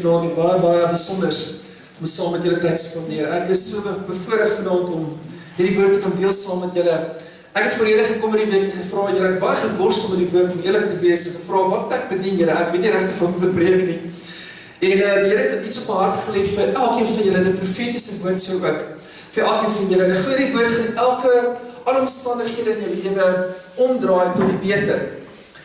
vanaand en baie besonders om saam met julle tyd te spandeer. Ek is so bevoorreg vanaand om hierdie woord te kan deel saam met julle. Ek het voorheen gekom in die week en gevra, julle het baie geworstel met die woord om eerlik te wees en gevra, wat ek bedien julle? Ek weet nie regtig wat om te preek nie. En die Here het iets op my hart gelê vir elkeen van julle, 'n profetiese woord so ook vir elkeen van julle. En ek glo die woord gaan alle omstandighede in jou lewe omdraai tot die beter.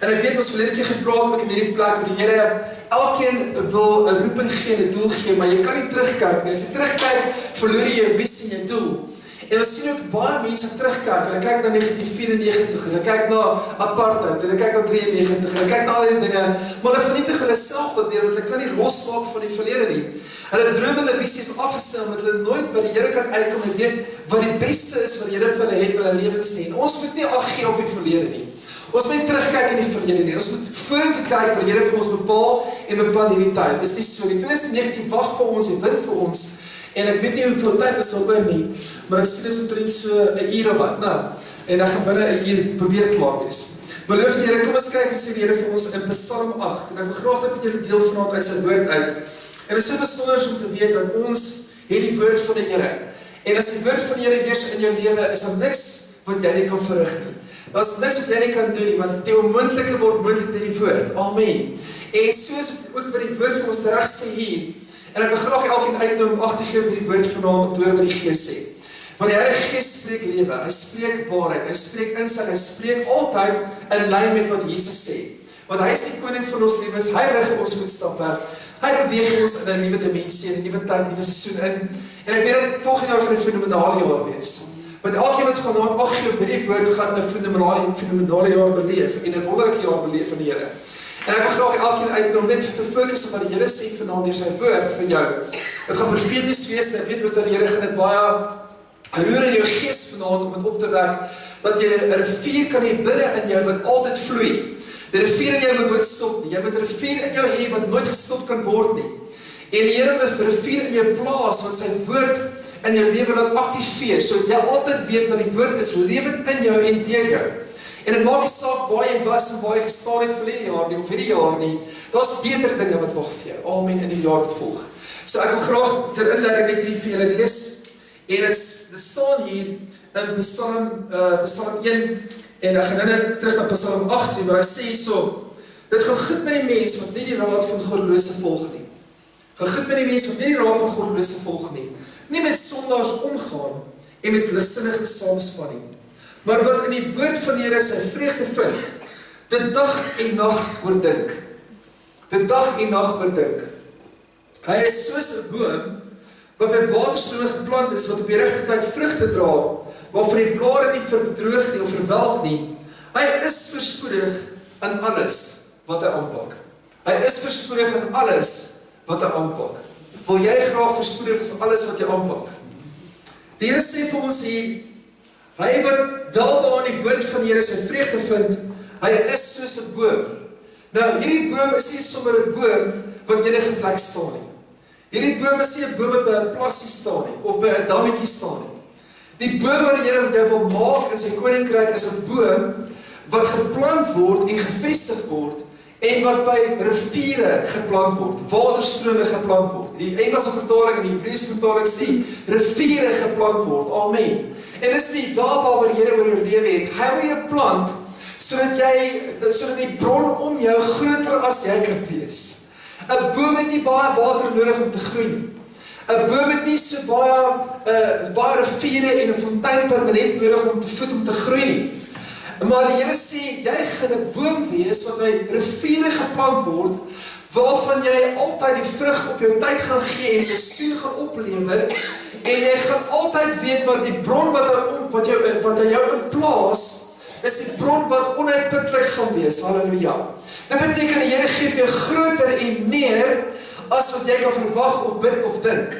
En ek weet ons verlede keer gepraat ook in hierdie plek waar die Here elkeen wil 'n roeping gee, 'n doel gee, maar jy kan nie terugkyk nie. As jy terugkyk, verloor jy jou visie en jou doel. En ons sien ook baie mense terugkyk, hulle kyk na 1994, hulle kyk na apartheid, hulle kyk na 93, hulle kyk na al die dinge, maar hulle vernietig hulle self dat want hulle kan nie losmaak van die verlede nie. Hulle drome en visie is afgestel, omdat hulle nooit by die Here kan uitkom en weet wat die beste is wat die Here vir hulle het in hulle lewens nie. En ons moet nie afgee op die verlede nie. Ons moet terugkyk in die verlede nie. Ons moet vorentoe kyk wat die Here vir ons bepaal en bepaal hierdie tyd. Dis nie so nie. 2019 wag vir ons en win vir ons. En ek weet nie hoeveel tyd is al oor nie, maar ek sien is omtrent so 'n uur of wat, nou. En dan gaan binne 'n uur probeer klaar wees. Beloof die Here, kom ons kyk en sê die Here vir ons in Psalm 8. En ek wil graag dat julle deel vanaand uit sy woord uit. En dit is so besonder om te weet dat ons het die woord van die Here. En as die woord van die Here heers in jou lewe, is daar niks wat jy nie kan verrig nie. Daar's niks wat jy nie kan doen nie, want die onmoontlike word moontlik deur die woord. Amen. En so is dit ook wat die woord vir ons reg sê hier. En ek wil graag elkeen uitnooi om ag te gee op die woord vanaand om te hoor wat die Gees sê. Want die Heilige Gees spreek lewe, hy spreek waarheid, hy spreek insig, hy spreek altyd in lyn met wat Jesus sê. Want hy is die koning van ons lewens, hy rig ons voetstappe, hy beweeg ons in 'n nuwe dimensie, 'n nuwe tyd, 'n nuwe seisoen in. En ek weet dat volgende jaar gaan 'n fenominale jaar wees. Want elkeen wat gaan ag gee op hierdie woord gaan 'n fenominale jaar beleef en 'n wonderlike jaar beleef van die Here. En ek wil graag elkeen uitnooi om net te fokus op wat die Here sê vanaand deur sy woord vir jou. Dit gaan profeties wees, en ek weet ook dat die Here gaan dit baie roer in jou gees vanaand om dit op te wek, dat jy 'n rivier kan hê binne in jou wat altyd vloei. Die rivier in jou moet nooit stop nie. Jy moet 'n rivier in jou hê wat nooit gestop kan word nie. En die Here wil 'n rivier in jou plaas wat sy woord in jou lewe laat aktiveer, sodat jy altyd weet dat die woord is lewend in jou en deur jou. En dit maak nie saak waar jy was en waar jy gestaan het verlede jaar nie, of hierdie jaar nie. Daar's beter dinge wat wag vir jou. Amen, in die jaar wat volg. So ek wil graag ter inleiding net hier vir julle lees. En dit staan hier in Psalm 1, en ek gaan nou terug na Psalm 8, maar hy sê hierso, dit gaan goed met die mens wat nie die raad van goddelose volg nie. Gaan goed met die mens wat nie die raad van goddelose volg nie. Nie met sondaars omgaan en met ligsinnige saamspan nie. Maar wat in die woord van die Here sy vreugde vind, dit dag en nag oordink. Dit dag en nag oordink. Hy is soos 'n boom wat by waterstrome geplant is, wat op die regte tyd vrugte dra, waarvan die blare nie verdroog nie of verwelk nie. Hy is voorspoedig in alles wat hy aanpak. Hy is voorspoedig in alles wat hy aanpak. Wil jy graag voorspoedig is in alles wat jy aanpak? Die Here sê vir ons hier, hy wat welbehaag in die woord van die Here sy vreugde vind, hy is soos 'n boom. Nou, hierdie boom is nie sommer 'n boom wat enige plek staan nie. Hierdie boom is nie 'n boom wat by 'n plassie staan nie, of by 'n dammetjie staan nie. Die boom wat die Here met jou wil maak in sy koninkryk is 'n boom wat geplant word en gevestig word, en wat by riviere geplant word, waterstrome geplant word. Die Engelse vertaling en die Hebreëse vertaling sê, riviere geplant word. Amen. En dis die welbehaag wat die Here oor jou lewe het. Hy wil jou plant, sodat die bron om jou groter as jy kan wees. 'n boom het nie baie water nodig om te groei nie. 'n boom het nie so baie riviere en 'n fontein permanent nodig om te voed om te groei nie. Maar die Here sê, jy gaan 'n boom wees wat by riviere geplant word, waarvan jy altyd die vrug op jou tyd gaan gee en seisoen gaan oplewer, en jy gaan altyd weet wat die bron wat hy jou in plaas, is die bron wat onuitputlik gaan wees. Halleluja. Dit beteken die Here gee vir jou groter en meer as wat jy kan verwag of bid of dink.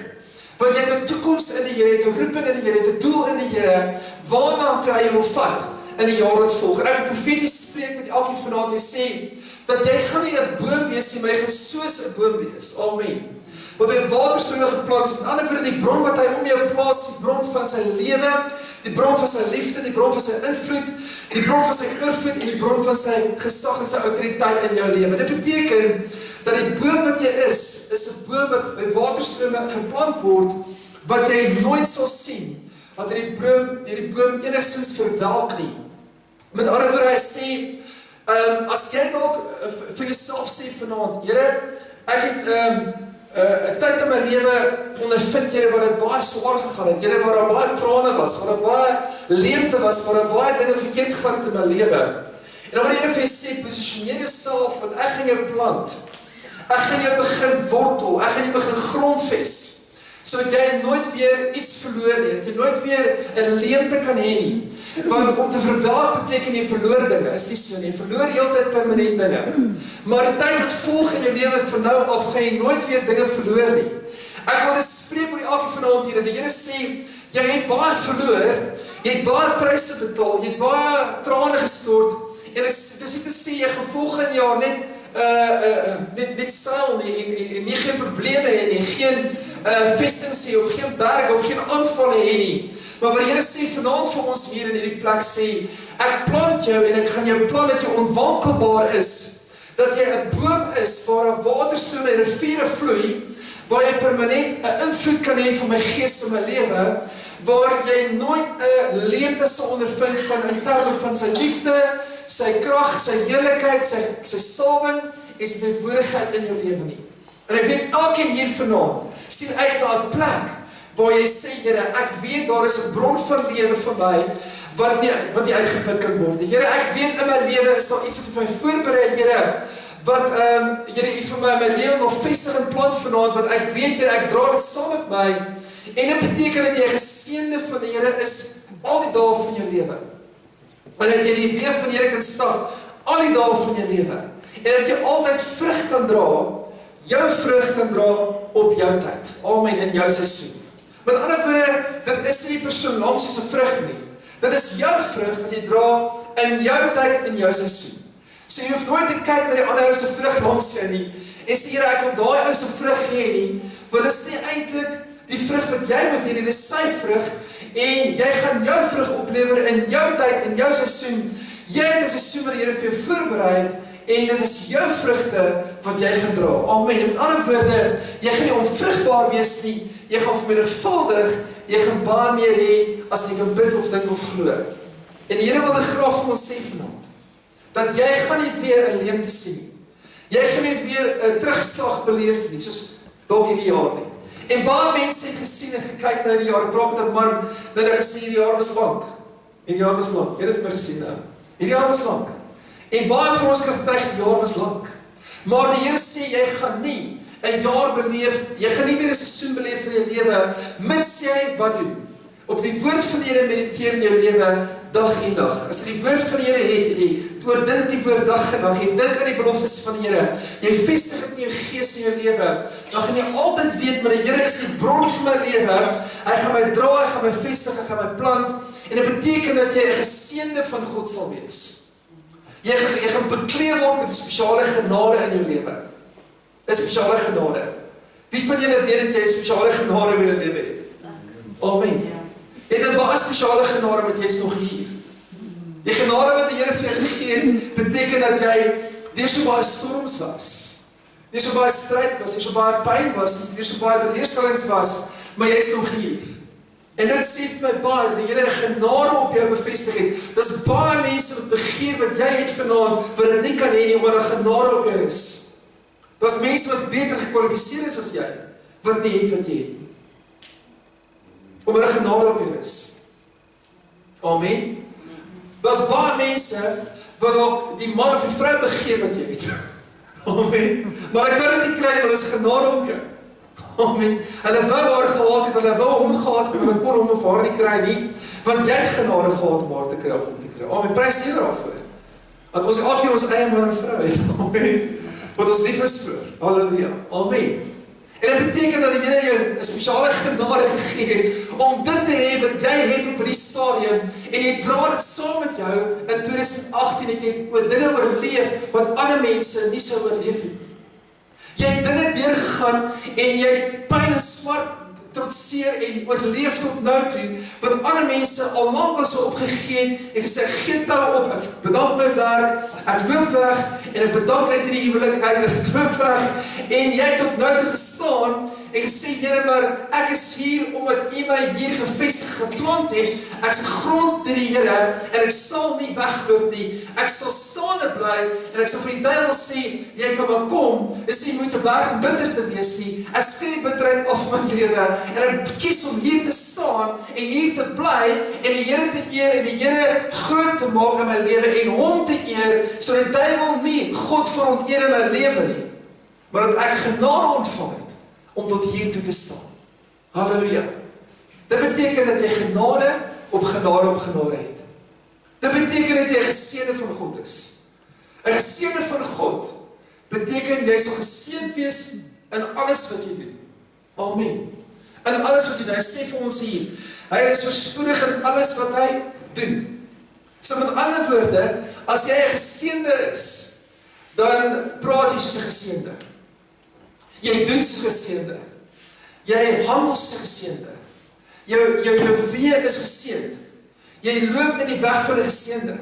Want jy het 'n toekoms in die Here, jy het 'n roeping in die Here, jy het 'n doel in die Here, waarna toe hy jou wil vat in die jaar wat volg. En ek profeties spreek met elkeen vanaand en sê, dat jy gaan nie 'n boom wees nie, maar jy gaan soos 'n boom wees. Amen. Wat by waterstrome geplant is, met ander woorde, die bron wat hy om jou plaas, die bron van sy lewe, die bron van sy liefde, die bron van sy invloed, die bron van sy oorvloed en die bron van sy gesag en sy autoriteit in jou lewe. Dit beteken dat die boom wat jy is 'n boom wat by waterstrome geplant word, wat jy nooit sal sien, wat die boom enigstens verwelk nie. Met ander woorde, hy sê, as jy dalk vir jouself sê vanaand, Here, ek het 'n tyd in my lewe ondervind, Here, waar dit baie swaar gegaan het, Here, waar daar baie trane was, waar daar baie leemte was, waar daar baie dinge verkeerd gegaan het in my lewe. En dan wil die Here vir jou sê, positioneer jouself, want ek gaan jou plant. Ek gaan jou begin wortel, ek gaan jou begin grondves, sodat jy nooit weer iets verloor nie, dat jy nooit weer 'n leemte kan hê nie. Want om te verwelk beteken jy verloor dinge, is nie so nie, jy verloor heeltyd permanent dinge. Maar die tyd wat volg in jou lewe van nou af, gaan jy nooit weer dinge verloor nie. Ek wil dit spreek oor die elke vanaand hier, en die Here sê, jy het baie verloor, jy het baie pryse betaal, jy het baie trane gestort, en dit is nie te sê, jy gaan volgende jaar net seil nie, en nie geen probleme hê nie, geen vestings hê, of geen berge, of geen aanvalle hê nie. Maar wat die Here sê vanaand vir ons hier in hierdie plek sê, ek plant jou en ek gaan jou plant dat jy onwankelbaar is, dat jy 'n boom is waar 'n waterstrome en riviere vloei, waar jy permanent 'n invloed kan hê van my gees in my lewe, waar jy nooit 'n leemte sal ondervind van in terme van sy liefde, sy krag, sy heerlikheid, sy salwing en sy teenwoordigheid in jou lewe nie. En ek weet elkeen hier vanaand sien uit na 'n plek waar jy sê, Here, ek weet daar is 'n bron van lewe vir my wat nie uitgeput kan word. Here, ek weet in my lewe is daar iets wat vir my voorberei, Here, wat Here, U vir my lewe wil vestig en plant vanaand, wat ek weet, Here, ek dra dit saam met my. En dit beteken dat jy 'n geseënde van die Here is al die dae van jou lewe. En dat jy die weë van die Here kan stap al die dae van jou lewe. En dat jy altyd vrug kan dra, jou vrug kan dra op jou tyd. Amen, in jou seisoen. Met ander woorde, dit is nie die persoon langs soos 'n vrug nie. Dit is jou vrug wat jy dra in jou tyd, in jou seisoen. So jy hoef nooit te kyk na die ander ou se vrug langs jou nie, en sê, Here, ek wil daai ou se vrug hê nie, want dit is nie eintlik die vrug wat jy moet hê nie, dit is sy vrug, en jy gaan jou vrug oplewer in jou tyd, in jou seisoen. Jy het 'n seisoen wat die Here vir jou voorberei het, en dit is jou vrugte wat jy gaan dra. Amen. Met ander woorde, jy gaan nie onvrugbaar wees nie, jy gaan vermenigvuldig, jy gaan baie meer hê as jy kan bid of dink of glo. En die Here wil dit graag vir ons sê vanaand, dat jy gaan nie weer 'n leemte sien nie. Jy gaan nie weer 'n terugslag beleef nie, soos dalk hierdie jaar nie. En baie mense het gesien en gekyk na hierdie jaar, praat met 'n man, dat hy gesê hierdie jaar was lank. Hierdie jaar was lank. Jy het dit my gesien, hè? Hierdie jaar was lank. En baie van ons kan getuig, die jaar was lank. Maar die Here sê, jy gaan nie 'n jaar beleef, jy gaan nie meer 'n seisoen beleef in jou lewe, mits jy wat doen? Op die woord van die Here mediteer in jou lewe, dag en dag. As jy die woord van die Here het, en jy oordink die woord dag en dag, jy dink aan die beloftes van die Here, jy vestig dit in jou gees in jou lewe, dan gaan jy altyd weet, maar die Here is die bron van my lewe, hy gaan my dra, hy gaan my vestig, hy gaan my plant, en dit beteken dat jy 'n geseënde van God sal wees. Jy gaan bekleed word met 'n spesiale genade in jou lewe. 'n Spesiale genade. Wie van julle weet dat jy 'n spesiale genade in jou lewe het? Amen. Jy het 'n baie spesiale genade, want jy is nog hier. Die genade wat die Here vir jou gegee het, beteken dat jy deur so baie storms was, deur so baie stryd was, deur so baie pyn was, deur so baie teleurstellings was, maar jy is nog hier. En dit sê vir my baie, dat die Here 'n genade op jou bevestig het. Dis baie mense wat begeer wat jy het vanaand, wat dit nie kan hê nie, omdat 'n genade op jou is. Daar's mense wat beter gekwalifiseer is as jy, wat nie het wat jy het. Omdat 'n genade op jou is. Amen. Daar's baie mense wat ook die man of die vrou begeer wat jy het. Amen. Maar ek kan dit nie kry nie, want dit is genade op jou. Amen. Hulle wou haar gehad het, hulle wou hom gehad het, maar hulle kon hom of haar nie kry nie, want jy het genade gehad om haar te kry of om te kry. Amen. Prys die Here daarvoor. Want ons elkeen ons eie man en vrou het. Amen. Wat ons lief is vir. Halleluja. Amen. En dit beteken dat die Here jou 'n spesiale genade gegee het om dit te hê wat jy het op hierdie stadium, en jy dra dit saam met jou in 2018 het jy dinge oorleef wat ander mense nie sou oorleef nie. Jy het dinge deurgegaan en jy het pyn en swart trotseer en oorleef tot nou toe, wat ander mense al lank al so opgegee en gesê, gee tou op, ek bedank my werk, ek loop weg, en ek bedank uit die huwelik, ek loop weg, en jy het tot nou toe gestaan, en gesê, Here, maar ek is hier, omdat U my hier gevestig geplant het, ek is grond deur die Here, en ek sal nie wegloop nie, ek sal staande bly, en ek sal vir die duiwel sê, jy kan maar kom, is nie moet werk om bitter te wees nie, ek skryf bitterheid af van my lewe, en ek kies om hier te staan, en hier te bly, en die Here te eer, en die Here groot te maak in my lewe, en hom te eer, so die duiwel nie God veronteer in my lewe nie, maar dat ek genade ontvang het, om tot hier toe te staan. Halleluja. Dit beteken dat jy genade op genade op genade het. Dit beteken dat jy 'n geseënde van God is. 'n Geseënde van God beteken jy sal geseënd wees in alles wat jy doen. Amen. In alles wat jy doen. Hy sê vir ons hier, hy is voorspoedig in alles wat hy doen. So met ander woorde, as jy 'n geseënde is, dan praat jy soos 'n geseënde. Jy doen soos geseënde. Jy handel soos geseënde. Jou weë is geseënd. Jy loop in die weg van 'n geseënde.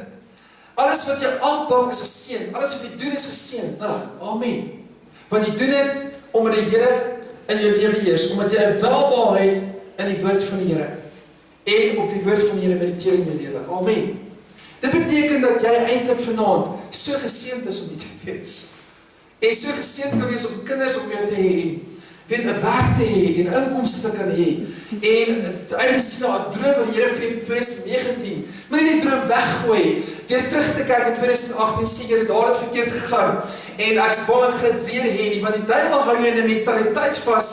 Alles wat jy aanpak is geseënd. Alles wat jy doen is geseënd. Nou, amen. Want jy doen dit omdat die Here in jou lewe heers, omdat jy 'n welbehae het in die woord van die Here. En op die woord van die Here mediteer in jou lewe. Amen. Dit beteken dat jy eintlik vanaand so geseënd is om dit te wees. En so geseënd kan wees om kinders om jou te hê, weet 'n werk te hê en inkomste te kan hê. En uiteindelik sien na 'n droom wat die Here vir jou in 2019, moenie die droom weggooi. Deur terug te kyk in 2018 sien jy daar het verkeerd gegaan. En ek is bang ek gaan dit weer hê nie, want die duiwel hou jou in 'n mentaliteit vas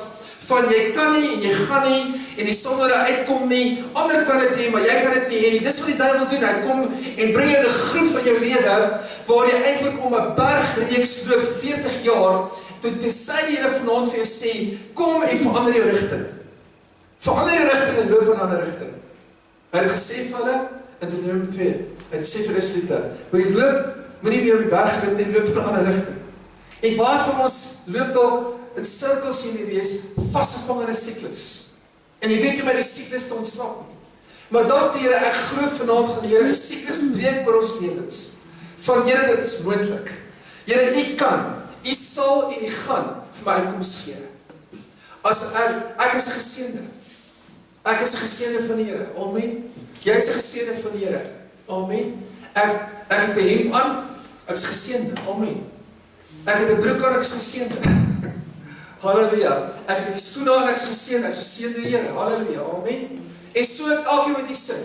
van jy kan nie en jy gaan nie en die sonder uitkom nie. Ander kan dit hê, maar jy kan dit nie hê nie. Dis wat die duiwel doen. Hy kom en bring jou in 'n groep van jou lewe waar jy eintlik om 'n bergreeks loop 40 jaar tot sy die Here vanaand vir jou sê, kom en verander jou rigting. Verander jou rigting en loop in 'n ander rigting. Hy het gesê vir hulle in Deuteronomium 2. Hy het sê vir Israeliete, moet jy loop, moenie meer op die berg loop nie, loop in 'n ander rigting. En baie van ons loop dalk in sirkels hier wees, vasgevang in 'n siklus. En jy weet jy by die siklus te ontsnap nie. Maar dat Here, ek glo vanaand gaan die Here 'n siklus breek oor ons lewens. Van Here, dit is moontlik. Here, U kan, U sal en U gaan vir my uitkoms gee. As ek is 'n geseënde. Ek is 'n geseënde van die Here. Amen. Jy is 'n geseënde van die Here. Amen. Ek het 'n hemp aan, ek is geseënde. Amen. Ek het 'n broek aan, ek is geseënde. Halleluja. Ek het 'n skoene aan, ek is geseënd, ek is geseënde Here. Halleluja. Amen. En so het elkeen wat jy sê.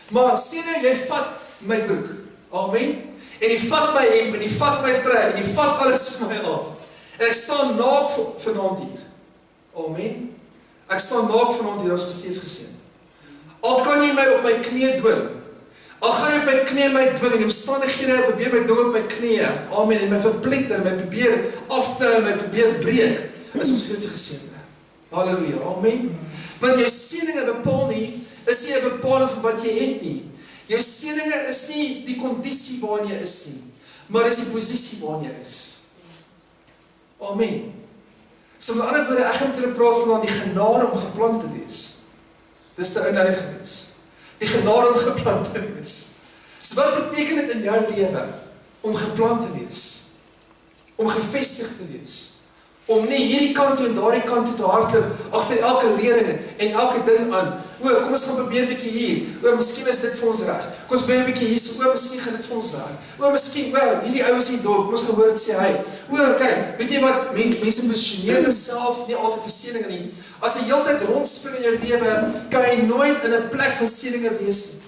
Maar sien nou jy vat my broek. Amen. En jy vat my hemp en jy vat my trui en jy vat alles van my af. En ek staan naak vanaand hier. Amen. Ek staan naak vanaand hier, ons is steeds geseënd. Al kan jy my op my knie dwing. Al gaan jy op my knie my dwing en die omstandighede probeer my dwing op my knie. Amen. En my verpletter, my probeer afknou, my probeer breek. Is ons steeds geseënde. Halleluja. Amen. Want jou seëninge bepaal nie, is nie 'n bepaling van wat jy het nie. Jou seëninge is nie die kondisie waarin jy is nie, maar is die posisie waarin jy is. Amen. So met ander woorde, ek gaan met julle praat van die genade om geplant te wees. Dis die inleiding gewees. Die genade om geplant te wees. So wat beteken dit in jou lewe om geplant te wees? Om gevestig te wees? Om nie hierdie kant toe en daardie kant toe te hardloop agter elke lering en elke ding aan. Kom ons gaan probeer 'n bietjie hier. Miskien is dit vir ons reg. Kom ons probeer 'n bietjie hier. Miskien gaan dit vir ons werk. Miskien, hierdie ouens hier dorp, ons gehoor dit sê hy. Kyk, weet jy wat, mense posisioneer self nie altyd vir seëninge nie. As jy heeltyd rondspring in jou lewe, kan jy nooit in 'n plek van seëninge wees nie.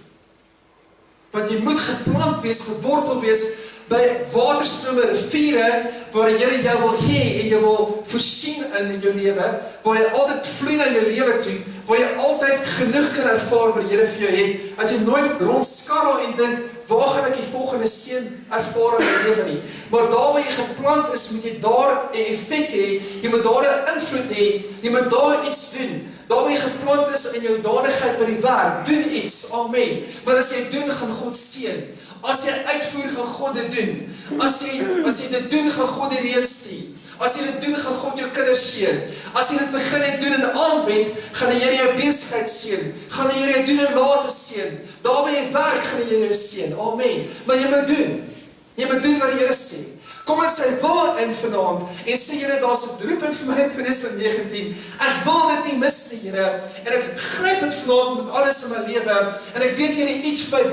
Want jy moet geplant wees, gewortel wees by waterstrome, riviere, waar die Here jou wil hê en jou wil voorsien in jou lewe, waar jy altyd vloei na jou lewe toe, waar jy altyd genoeg kan ervaar wat die Here vir jou het, dat jy nooit rondskarrel en dink, waar gaan ek die volgende seën ervaar in my lewe nie. Maar daar waar jy geplant is, moet jy daar 'n effek hê, jy moet daar 'n invloed hê, jy moet daar iets doen. Daar waar jy geplant is in jou danigheid by die werk, doen iets, amen. Want as jy doen, gaan God seën. As jy uitvoer, gaan God dit doen. As jy dit doen, gaan God die reën stuur. As jy dit doen, gaan God jou kinders seën. As jy dit begin doen en aanwend, gaan die Here jou besigheid seën. Gaan die Here jou doen en late seën. Daar waar jy werk, gaan die Here jou seën. Amen. Maar jy moet doen. Jy moet doen wat die Here sê. Kom in sy wil in vanaand en sê Here, daar's 'n roeping vir my in 2019. Ek wil dit nie mis nie, Here. En ek gryp dit vanaand met alles in my lewe en ek weet Here iets vir my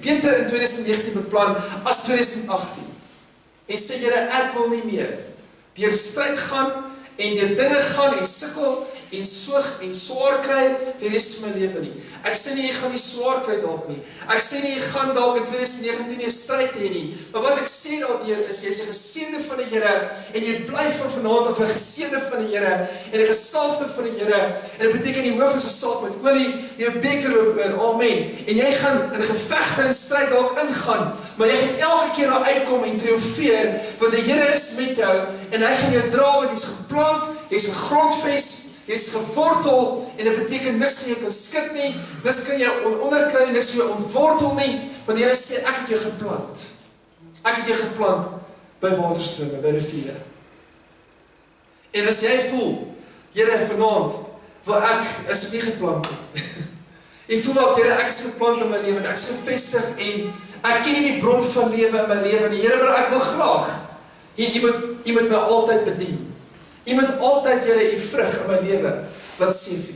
beter in 2019 beplan as 2018. En sê Here, ek wil nie meer deur stryd gaan en deur dinge gaan en sukkel en soog en swaar kry die res van my lewe nie. Ek sê nie jy gaan nie swaar kry dalk nie. Ek sê nie jy gaan dalk in 2019 'n stryd hê nie. Maar wat ek sê daardeur is jy's 'n geseënde van die Here en jy bly van vanaand op 'n geseënde van die Here en 'n gesalfde van die Here. En dit beteken die hoof is gesalf met olie, jou beker oor. Amen. En jy gaan in gevegte en stryd dalk ingaan, maar jy gaan elke keer daar uitkom en triomfeer want die Here is met jou en hy gaan jou dra want jy's geplant, jy's gegrondves. Jy is gewortel en dit beteken niks van jou kan skit nie, niks kan jou onderkry nie, niks van jou ontwortel nie, want die Here sê ek het jou geplant. Ek het jou geplant by waterstrome, by riviere. En as jy voel, Here vanaand, waar ek is nie geplant nie. Jy voel dat Here ek is geplant in my lewe, ek is gevestig en ek ken nie die bron van lewe in my lewe nie. Here, maar ek wil graag. Jy moet my altyd bedien. Jy moet altyd, Here, die vrug in my lewe laat sien vir.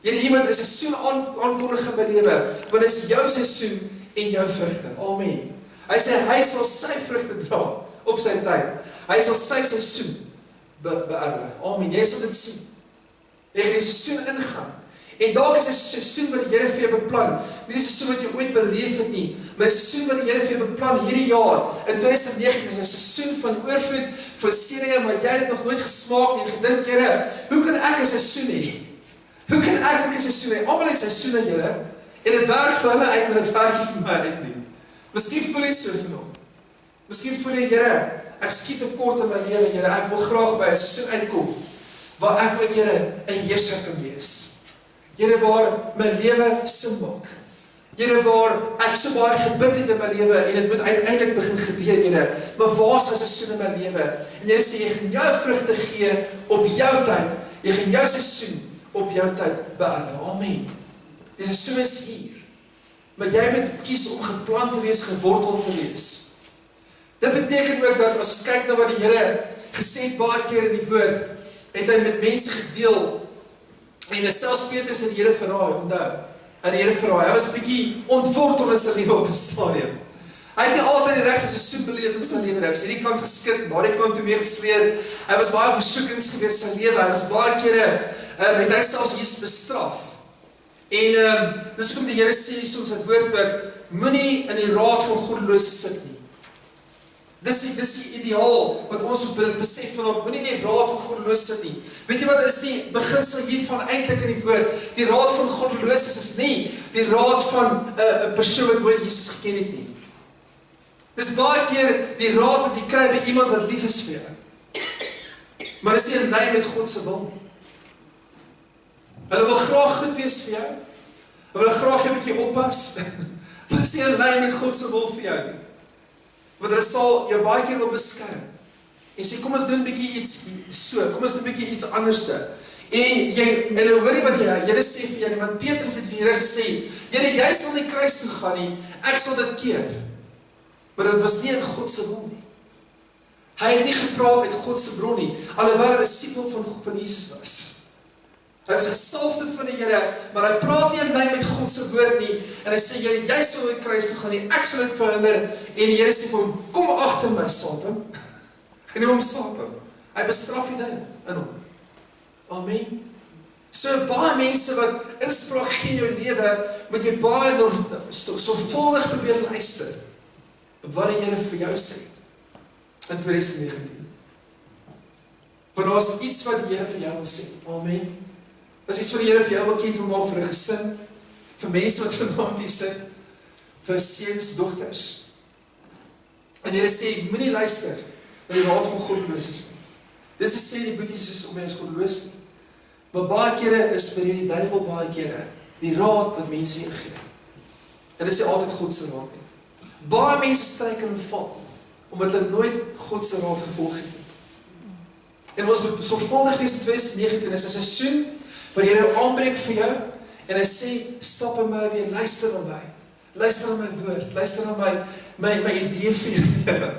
Here, jy moet 'n seisoen aankondig in my lewe, want dit is jou seisoen en jou vrugte. Amen. Hy sê hy sal sy vrugte dra op sy tyd. Hy sal sy seisoen beerwe. Amen. Jy sal dit sien. Jy gaan die seisoen ingaan. En dalk is 'n seisoen wat die Here vir jou beplan. Nie 'n seisoen wat jy ooit beleef het nie, maar 'n seisoen wat die Here vir jou beplan hierdie jaar. In 2019 is 'n seisoen van oorvloed, van seëninge, maar jy het dit nog nooit gesmaak nie en gedink, Here, hoe kan ek 'n seisoen hê? Hoe kan ek ook 'n seisoen hê? Almal het seisoene, Here, en dit werk vir hulle uit, maar dit werk nie vir my uit nie. Miskien voel jy so vanaand. Miskien voel jy, Here, ek skiet tekort in my lewe, Here, ek wil graag by 'n seisoen uitkom waar ek ook, Here, 'n heerser kan wees. Here, waar my lewe sin maak. Here, waar ek so baie gebid het in my lewe en dit moet uiteindelik begin gebeur, Here. Maar waar is 'n seisoen in my lewe? En Here sê jy gaan jou vrugte gee op jou tyd. Jy gaan jou seisoen op jou tyd beerwe. Amen. Die seisoen is hier. Maar jy moet kies om geplant te wees, gewortel te wees. Dit beteken ook dat as ons kyk na wat die Here gesê het baie keer in die woord, het hy met mense gedeel. En selfs Petrus het die Here verraai, onthou. En die Here verraai. Hy was 'n bietjie ontwortel in sy lewe op 'n stadium. Hy het nie altyd die regte seisoen beleef in sy lewe. Hy was hierdie kant geskit, daardie kant toe mee gesleer. Hy was baie versoekings gewees in sy lewe. Hy was baie kere het hy selfs Jesus bestraf. En dis hoekom die Here sê hier in sy woord ook, moenie in die raad van goddeloses sit nie. Dis die ideaal wat ons moet besef van, moenie nie die raad van goddeloses sit nie. Weet jy wat is die beginsel hiervan eintlik in die woord? Die raad van goddeloses is nie die raad van 'n persoon wat nooit Jesus geken het nie. Dis baie keer die raad wat jy kry by iemand wat lief is vir jou. Maar dis nie in lyn met God se wil. Hulle wil graag goed wees vir jou. Hulle wil graag 'n bietjie oppas. Maar dis nie in lyn met God se wil vir jou nie. Want hulle sal jou baie keer wil beskerm. En sê, kom ons doen 'n bietjie iets so, kom ons doen 'n bietjie iets anderste. En hulle hoor nie wat die Here sê vir jou nie, want Petrus het vir Here gesê, Here, jy sal nie kruis toe gaan nie, ek sal dit keer. Maar dit was nie in God se wil nie. Hy het nie gepraat uit God se bron nie, alhoewel hy 'n disipel van Jesus was. Hy was gesalfde van die Here, maar hy praat nie in lyn met God se woord nie. En hy sê, Here, jy sal nie kruis toe gaan nie, ek sal dit verhinder. En die Here sê vir hom, kom agter my, Satan. Hy noem hom Satan. Hy bestraf die ding in hom. Amen. So baie mense wat inspraak gee in jou lewe, moet jy baie sorgvuldig probeer luister wat die Here vir jou sê in 2019. Want daar is iets wat die Here vir jou wil sê. Amen. Dit is iets wat die Here vir jou wil ken wil maak vir 'n gesin, vir mense wat vanaand hier sit, vir seuns, dogters. En die Here sê, moenie luister na die raad van goddeloses nie. Dis te sê die boeties is om jy is goddeloos nie. Maar baie kere is vir die duiwel baie kere die raad wat mense jou gee. En dit is nie altyd God se raad nie. Baie mense struikel en val, omdat hulle nooit God se raad gevolg het. En ons moet sorgvuldig wees in 2019, is 'n seisoen waar die Here aanbreek vir jou, en hy sê, stap in my weer, luister na my. Luister na my woord, luister na my idee vir jou.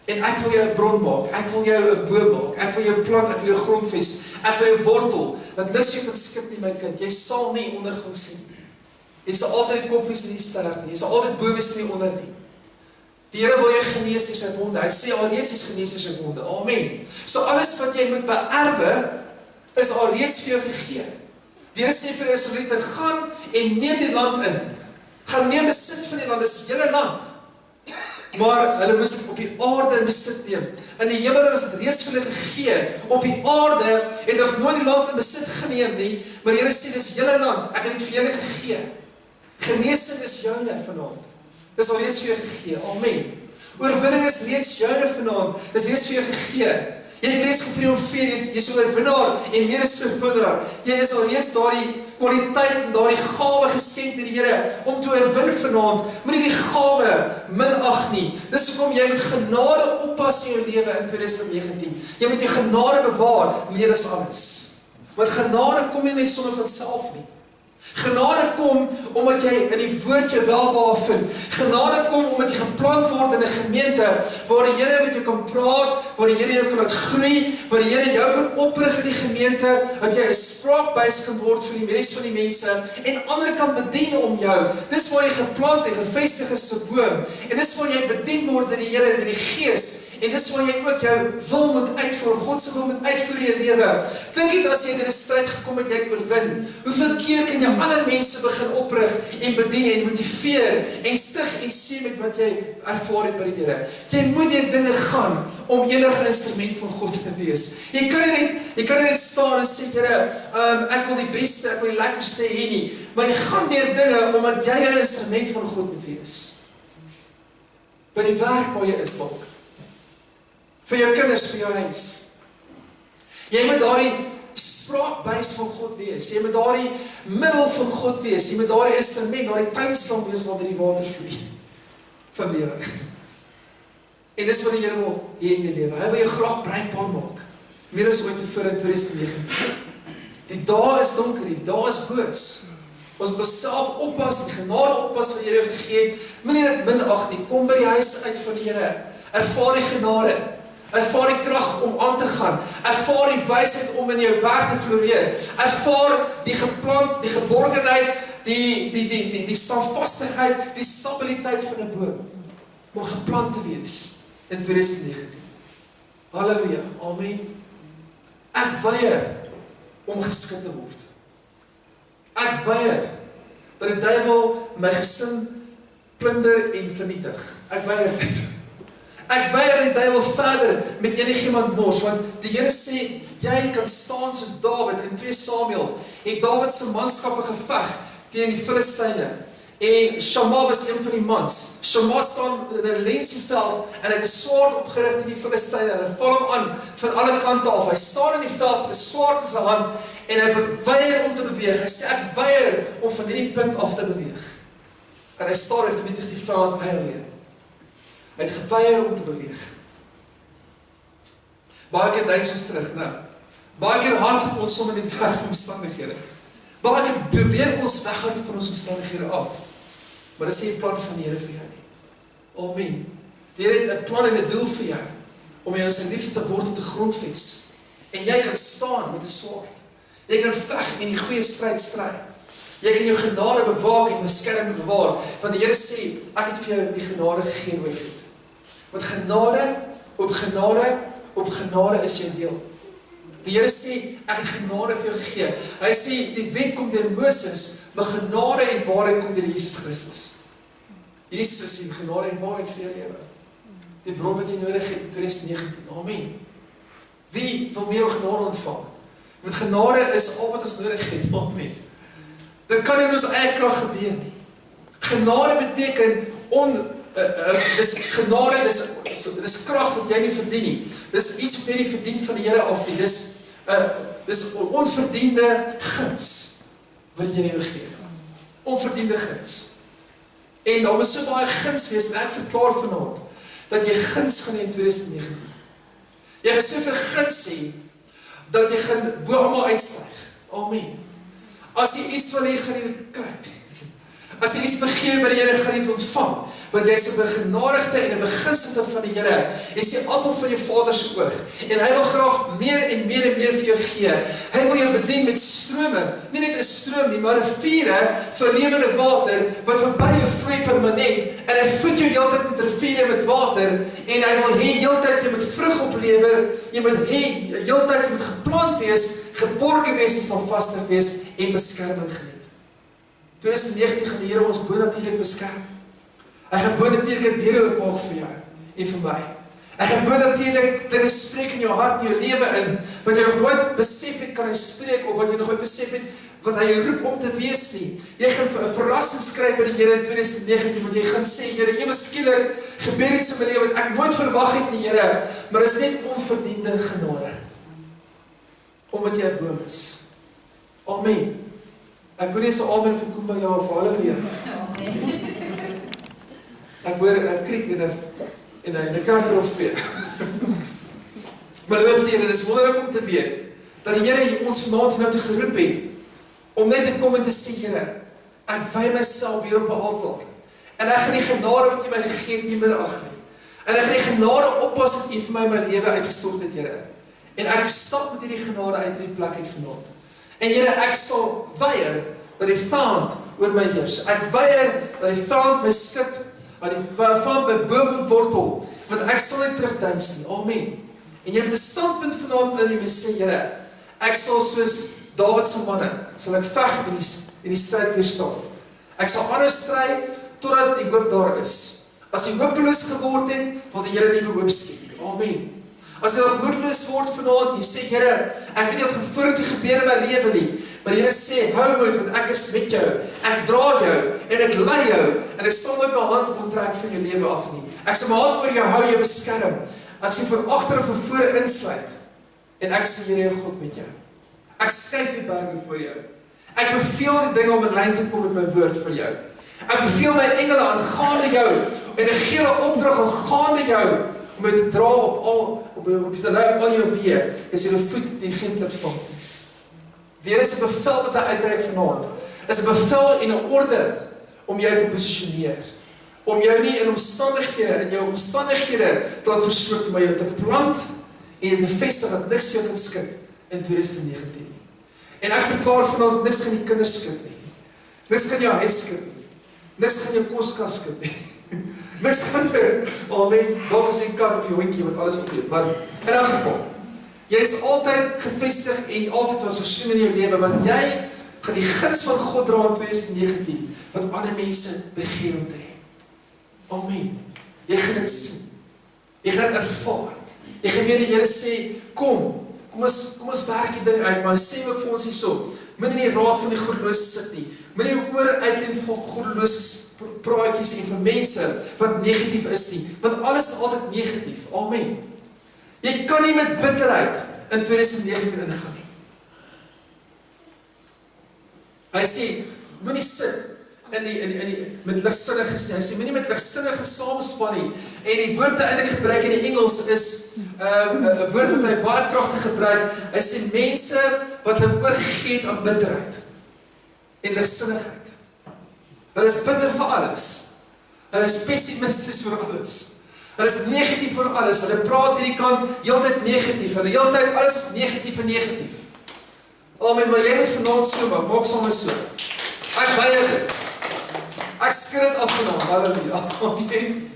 En ek wil jou 'n bron maak, ek wil jou 'n boom maak, ek wil jou plant, ek wil jou grondves, ek wil jou wortel, dat niks jou kan skip nie, my kind. Jy sal nie ondergang sien. Jy sal altyd die kop wees en nie sterf nie. Jy sal altyd bo wees en nie onder nie. Die Here wil jou genees deur sy wonde. Hy sê alreeds is genees deur sy wonde. Amen. So alles wat jy moet beerwe, is alreeds vir jou gegee. Die Here sê vir Israeliete, gaan en neem die land in. Gaan neem besit van die land, dis julle land. Maar hulle moes dit op die aarde besit neem. In die hemel was dit reeds vir hulle gegee. Op die aarde het hulle nooit die land in besit geneem nie, maar die Here sê, dis julle land, ek het dit vir julle gegee. Genesing is joune vanaand. Dis al reeds vir jou gegee. Amen. Oorwinning is reeds joune vanaand. Dis reeds vir jou gegee. Jy het reeds getriomfeer, jy is 'n oorwinnaar en meer as 'n oorwinnaar. Jy is al reeds daardie kwaliteit en daardie gawe geskenk deur die Here om te oorwin vanaand. Moenie die gawe minag nie. Dis hoekom jy moet genade oppas in jou lewe in 2019. Jy moet jou genade bewaar meer as alles. Want genade kom nie net sommer van self nie. Genade kom omdat jy in die woord jou welbehae vind. Genade kom omdat jy geplant word in 'n gemeente waar die Here met jou kan praat, waar die Here jou kan laat groei, waar die Here jou kan oprig in die gemeente, dat jy 'n spraakbuis kan word vir die res van die mense en ander kan bedien om jou. Dis waar jy geplant en gevestig is as 'n boom. En dis waar jy bedien word in die Here en in die Gees. En dis waar jy ook jou wil moet uitvoer, God se wil moet uitvoer in jou lewe. Dink net as jy in 'n stryd gekom het, jy oorwin. Hoeveel keer kan jy ander mense begin oprig en bedien en motiveer en stig en sê met wat jy ervaar het by die Here. Jy moet deur dinge gaan om enige instrument van God te wees. Jy kan net staan en sê, Here, ek wil die beste, ek wil die lekkerste hê nie. Maar jy gaan deur dinge omdat jy 'n instrument van God moet wees. By die werk waar jy is dalk. Vir jou kinders, vir jou huis. Jy moet daardie spraakbuis van God wees. Jy moet daardie middel van God wees. Jy moet daardie instrument, daardie tuinslang wees waar die water vloei van lewe. En dis wat die Here wil hê in jou lewe. Hy wil jou graag bruikbaar maak. Meer as ooit tevore in 2019. Die dae is donker, die dae is boos. Ons moet onsself oppas, die genade oppas wat die Here gegee het. Moenie dit minag nie. Kom by die huis uit van die Here. Ervaar die genade. Ervaar die krag om aan te gaan. Ervaar die wysheid om in jou werk te floreer. Ervaar die geplant, die geborgenheid, die standvastigheid, die stabiliteit van 'n boom. Om geplant te wees in 2019. Halleluja. Amen. Ek weier om geskit te word. Ek weier dat die duiwel my gesin plunder en vernietig. Ek weier dit. Ek weier die duiwel verder met enigiemand mors, want die Here sê, jy kan staan soos Dawid in 2 Samuel, het Dawid se manskappe geveg teen die Filistyne, en Shammah was een van die mans. Shammah staan in 'n lensieveld, en hy het 'n swaard opgerig teen die Filistyne, en hy val hom aan van alle kante af. Hy staan in die veld met 'n swaard in sy hand, en hy weier om te beweeg. Hy sê, ek weier om van hierdie punt af te beweeg. En hy staan en vernietig die vyand eierweer. Hy het geweier om te beweeg. Baie keer dink ons terug, nou. Baie keer hardloop ons sommer net weg van omstandighede. Baie keer probeer ons weghardloop van ons omstandighede af. Maar dis nie 'n plan van die Here vir jou nie. Amen. Die Here het 'n plan en 'n doel vir jou, om jou in sy liefde te wortel te grondves. En jy kan staan met 'n swaard. Jy kan veg en die goeie stryd stry. Jy kan jou genade bewaak en beskerm en bewaar. Want die Here sê, ek het vir jou die genade gegee oor dit. Want genade op genade is jou deel. Die Here sê, ek het genade vir jou gegee. Hy sê, die wet kom deur Moses, maar genade en waarheid kom deur Jesus Christus. Jesus is die genade en waarheid vir jou lewe. Die bron wat jy nodig het in 2019. Amen. Wie wil meer genade ontvang? Met genade is al wat ons nodig het. Amen. Dit kan in ons eie krag gebeur nie. Genade beteken dis krag wat jy nie verdien nie. Dis iets wat jy nie verdien van die Here af nie. Dis Dis onverdiende guns wat jy jou gee. Onverdiende guns. En daar moet so baie guns wees, en ek verklaar vanaand, dat jy guns gaan hê in 2019. Jy gaan soveel guns hê, dat jy gaan bo almal uitstyg. Amen. As jy iets wil hê, gaan jy dit kry. As jy iets begeer by die Here, gaan jy dit ontvang. Want jy is 'n begenadigde en 'n begunstigde van die Here. Jy is die appel van jou Vader se oog. En hy wil graag meer en meer en meer vir jou gee. Hy wil jou bedien met strome. Nie net 'n stroom nie, maar riviere vir lewende water, wat verby jou vloei permanent. En hy voed jou heeltyd met riviere met water. En hy wil hê heeltyd jy moet vrug oplewer. Jy moet hê heeltyd jy moet geplant wees, geborge wees en standvastig wees en beskerming geniet. 2019 gaan die Here ons bonatuurlik beskerm. Hy gaan bonatuurlik deure oopmaak vir jou en vir my. Hy gaan bonatuurlik dinge spreek in jou hart en jou lewe in, wat jy nog nooit besef het kan hy spreek, of wat jy nog nooit besef het, wat hy jou roep om te wees nie. Jy gaan 'n verrassing skryf by die Here in 2019, want jy gaan sê, Here, ewe skielik gebeur iets in my lewe wat ek nooit verwag het nie, Here, maar is net onverdiende genade. Omdat jy 'n boom is. Amen. Ek hoor nie so amen van Kumbaya of halleluja. Ek hoor 'n kriek en 'n kraker of twee. Maar loof die Here, dis wonderlik om te weet, dat die Here ons vanaand nou toe geroep het, om net te kom en te sê, Here, ek wy myself weer op 'n altaar. En ek gaan die genade wat U my gegee het nie minag nie. En ek gaan die genade oppas wat U vir my lewe uitgestort het, Here. En ek stap met hierdie genade uit in die plek uit vanaand. En Here, ek sal weier dat die vyand oor my heers. Ek weier dat die vyand my skip, dat die vyand my boom ontwortel, want ek sal nie terugduins nie. Amen. En jy het 'n standpunt vanaand in die sê, Here, ek sal soos Dawid se manne, sal ek veg en die stryd weerstaan. Ek sal aanhou stry totdat die hoop daar is. As jy hopeloos geword het, wil die Here nuwe hoop skep. Amen. As jy moedeloos word vanaand, jy sê, Here, ek weet nie wat vorentoe gebeur in my lewe nie, maar die Here sê, hou moed, want ek is met jou, ek dra jou, en ek lei jou, en ek sal nooit my hand onttrek van jou lewe af nie. Ek sal my hand oor jou hou, jou beskerm, as jy van agter en van voor insluit, en ek sê, Here, jou God met jou. Ek skuif die berge voor jou. Ek beveel die dinge om in lyn te kom met my woord vir jou. Ek beveel my engele aangaande jou, en ek gee 'n opdrag aangaande jou, om jou te dra op jy te lei al jou weë, is jy voet die geen klip staan. Die Here is 'n bevel wat hy uitreik vanaand. Is 'n bevel en 'n orde om jou te posisioneer. Om jou nie in jou omstandighede te laat versloop, maar jou te plant en jou te vestig dat niks jou kan skit in 2019 nie. En ek verklaar vanaand, niks gaan die kinders skit nie. Niks gaan jou huis skit nie. Niks gaan jou koskas skit nie. Niks gaan jou, amen, daar is die kat of jou hondjie wat alles opeet. Maar in elk geval, jy is altyd gevestig en altyd was voorsien in jou lewe, want jy gaan die guns van God dra in 2019, wat ander mense begeer om te hê. Amen. Jy gaan dit sien. Jy gaan dit ervaar. Jy gaan weer die Here sê, kom ons werk die ding uit, maar sê ook vir ons hierso, moet nie die raad van die goddelose sit nie. Moet nie oor uitleen vir goddelose praatjies en vir mense wat negatief is nie, want alles is altyd negatief. Amen. Jy kan nie met bitterheid in 2019 ingaan nie. Hy sê, moenie sit met ligsinniges nie. Hy sê, moenie met ligsinniges saamspan nie. En die woord wat eintlik gebruik in die Engels is 'n woord wat hy baie kragtig gebruik. Hy sê mense wat hulle oorgegee het aan bitterheid en ligsinnigheid. Hulle is bitter vir alles. Hulle is pessimisties vir alles. Hulle is negatief vir alles. Hulle praat hierdie kant heeltyd negatief. Hulle heeltyd alles is negatief en negatief. Amen, maar jy moet vanaand so maak saam met so. Ek weier dit. Ek skud dit af vanaand. Halleluja. Amen.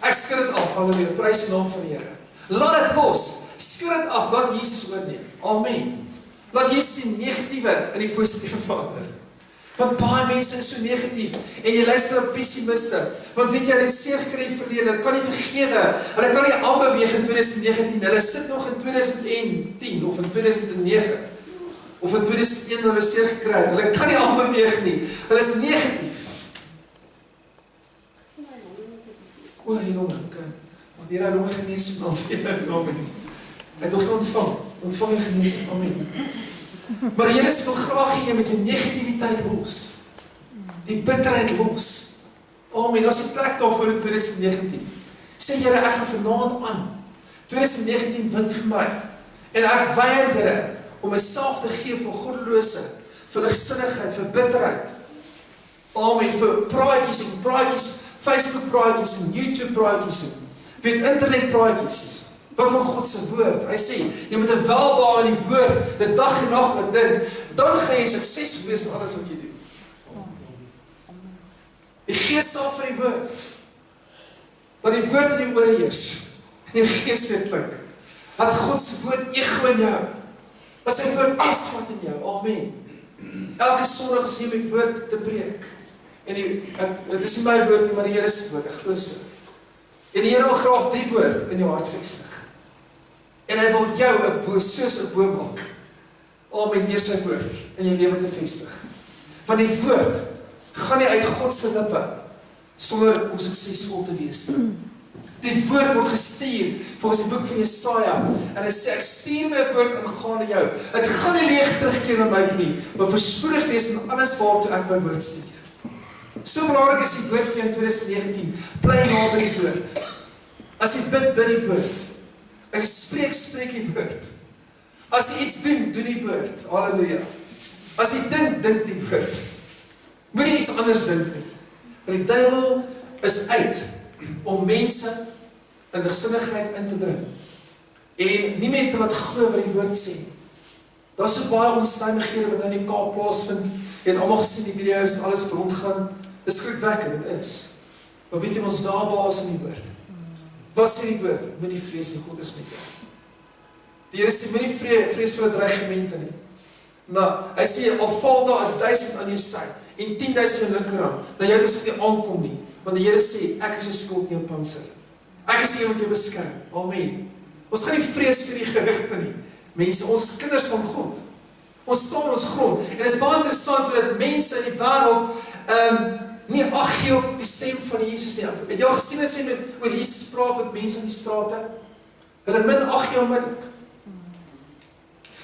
Ek skud dit af. Halleluja. Prys die naam van die Here. Laat dit los. Skud dit af. Laat Jesus oorneem. Amen. Laat Jesus die negatiewe in die positiewe verander. Want baie mense is so negatief, en jy luister op pessimiste, want weet jy, hulle het seer gekry in die verlede, hulle kan nie vergewe, hulle kan nie aanbeweeg in 2019, hulle sit nog in 2010, of in 2009, of in 2001 hulle seer gekry, hulle kan nie aanbeweeg nie, hulle is negatief. O, hy longe, want hier hy longe genees vanaf, hy het nog nie ontvang. ontvang jy genesing, amen. Maar die Here wil graag hê jy met jou negativiteit los. Die bitterheid los. Amen, as die plek daarvoor in 2019. Sê Here, ek gaan vanaand aan. 2019 wink vir my. En ek weier, Here, om myself te gee vir goddelose, vir ligsinnigheid, vir bitterheid. Amen, vir praatjies, Facebook praatjies en YouTube praatjies en internet praatjies. Wat van God se woord? Hy sê, jy moet 'n welbehae in die woord, dit dag en nag bedink, dan gaan jy sukses wees in alles wat jy doen. Die Gees sal vir die woord, dat die woord in die ore heers, en jou gees weer klink, dat God se woord ego in jou, dat sy woord asvat in jou, amen. Elke Sondag is jy my woord te preek, en dit is nie my woord nie, maar die Here se woord, ek glo so. En die Here wil graag die woord in jou hart vestig. En hy wil jou soos 'n boom maak. Amen, deur sy woord in jou lewe te vestig. Want die woord gaan nie uit God se lippe sonder om suksesvol te wees. Die woord word gestuur volgens die boek van Jesaja. En hy sê, ek stuur my woord aangaande jou. Het gaan nie leeg terugkeer na my nie, maar voorspoedig wees in alles waartoe ek my woord stuur. So belangrik is die woord vir jou in 2019. Bly naby die woord. As jy bid die woord. As jy spreek die woord. As jy iets doen die woord. Halleluja. As jy dink die woord. Moet nie iets anders dink nie. Want die duiwel is uit om mense in ligsinnigheid in te dring. En nie meer te laat glo wat die woord sê. Daar is so baie onstuimighede wat nou in die Kaap plaasvind. En almal gesien die video's en alles wat rondgaan. Is skrikwekkend, dit is. Maar weet jy, ons welbehae in die woord. Wat sê die woord? Moenie vrees nie, God is met jou. Die Here sê, moenie vrees vir 'n dreigemente nie. Nou, hy sê, al val daar 1000 aan jou sy, en 10,000 aan jou linkerhand, dan jy dit nie aankom nie. Want die Here sê, ek is jou skild en jou pantser. Ek is hier om jou beskerm. Amen. Ons gaan nie vrees vir die gerigte nie. Mense, ons is kinders van God. Ons staan ons grond. En dit is baie interessant dat mense in die wêreld nie ag gee op die stem van Jesus nie. Het jy al gesien as jy oor Jesus praat met mense in die strate? Hulle min ag gee onmiddellik.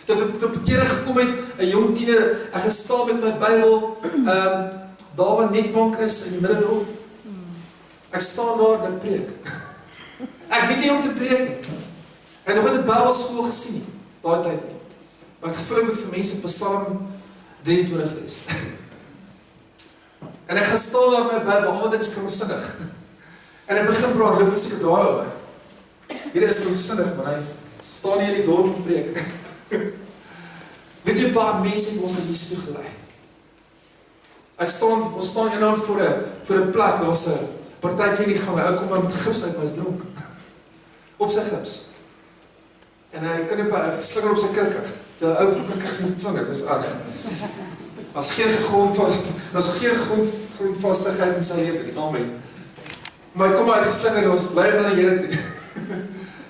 Toe ek 'n keer gekom het, 'n jong tiener, ek gaan staan met my Bybel, daar waar Netbank is in die middel. Ek staan daar en preek. Ek weet nie om te preek nie. Ek het nog nooit 'n Bybelskool gesien nie, daai tyd nie. Maar ek gevoel ek moet vir mense Psalm 23 lees. En ek gaan staan daar met my Bybel, almal dink dit is kranksinnig. En ek begin praat, loop ek daai oor. Hierdie is kranksinnig, maar hy staan hier in die dorp en preek. Weet jy, baie mense het ons aan Jesus toe gelei. Ons staan eendag voor 'n plek, daar was 'n partytjie in die gang, hy kom maar met gips uit, maar hy's dronk. Op sy gips. En hy kan nie slinger op sy kirke. Die ou kirke is nie slinger, dis erg. As geen grondvastigheid in sy lewe nie, amen. Maar hy kom maar geslinger en ons bly na die Here toe.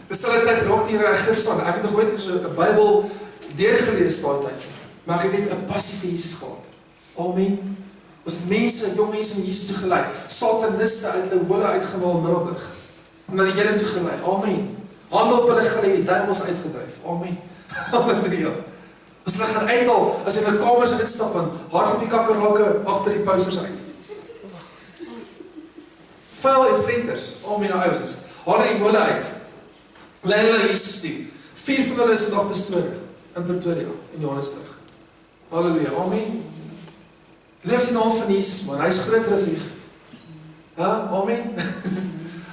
Dis hulle tyd raak die Here gips aan. Ek het nog nooit so 'n Bybel deurgelees daai tyd. Maar ek het net 'n passie vir Jesus gehad. Amen. Ons mense, jong mense in Jesus toe gelei. Sataniste uit hulle hole uitgehaal Middelburg. Na die Here toe gelei. Amen. Hande op hulle gelê, die duiwels uitgedryf. Amen. Halleluja. As hulle gaan uithaal, as hulle in 'n kamers instap en hardloop die kakkerlakke agter die pousers uit. Vuil en vrienders, amen ouens. Haal die hole uit. Lei hulle Jesus toe. 4 van hulle is vandag bestrooid in Pretoria in Johannesburg. Halleluja. Amen. Loof die naam van Jesus, man. Hy is groter as die goed. Ja, amen.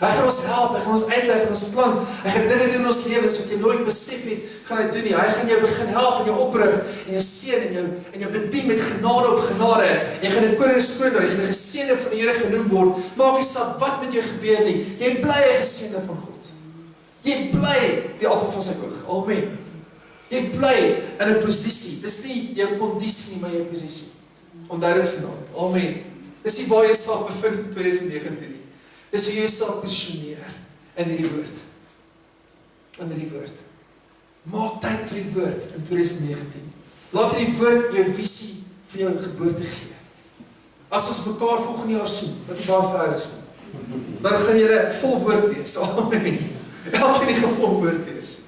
Hy gaan ons help, hy gaan ons uitlei, hy gaan ons plan. Hy gaan dinge doen in ons lewens wat jy nooit besef het, gaan hy doen nie. Hy gaan jou begin help en jou oprig en jou seën en jou bedien met genade op genade. En jy gaan 'n koning skoon, jy gaan 'n geseënde van die Here genoem word. Maak nie saak wat met jou gebeur nie. Jy bly 'n geseënde van God. Jy bly die appel van sy oog. Amen. Jy bly in 'n posisie. Dis nie jou kondisie nie, maar jou posisie. Onthou dit vanaand. Amen. Dis nie waar jy sal bevind in 2019 nie. Dis hoe jy sal posisioneer in hierdie woord. In hierdie woord. Maak tyd vir die woord in 2019. Laat hierdie woord jou visie vir jou geboorte gee. As ons mekaar volgende jaar sien, wat nie baie ver is nie, dan gaan jy vol woord wees. Amen. Elkeen die gevol woord wees.